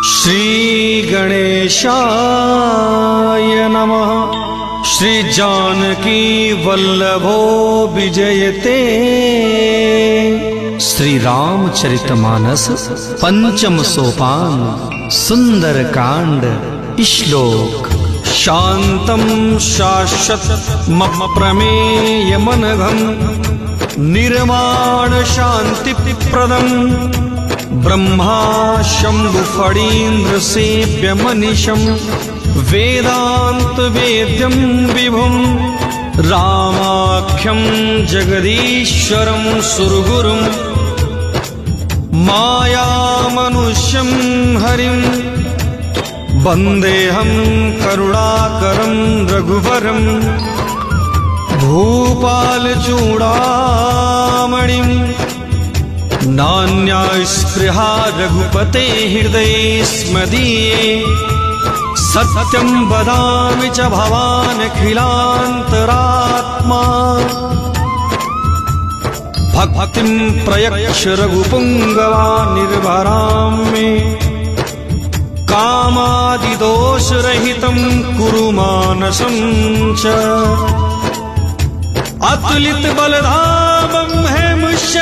श्री गणेशाय नमः। श्री जानकी वल्लभो विजयते। श्री रामचरितमानस पंचम सोपान सुंदर कांड श्लोक। शांतं शाश्वतमप्रमेयमनघं निर्माण शांतिप्रदं ब्रह्मा शंभु फणीन्द्र सेव्यमनिशं वेदांत वेद्यं विभुं रामाख्यं जगदीश्वरं सुरगुरुं मायामनुष्यं हरिं वन्देऽहं करुणाकरं रघुवरं भूपालचूडामणिं नान्यास्पृहा रघुपते हृदये स्मदीये सत्यं वदामि च भवानखिलान्तरात्मा भक्तिं प्रयच्छ रघुपुङ्गवानिर्भरां मे कामादिदोषरहितं कुरु मानसं च अतुलितबलधामं हेमशैलाभदेहम्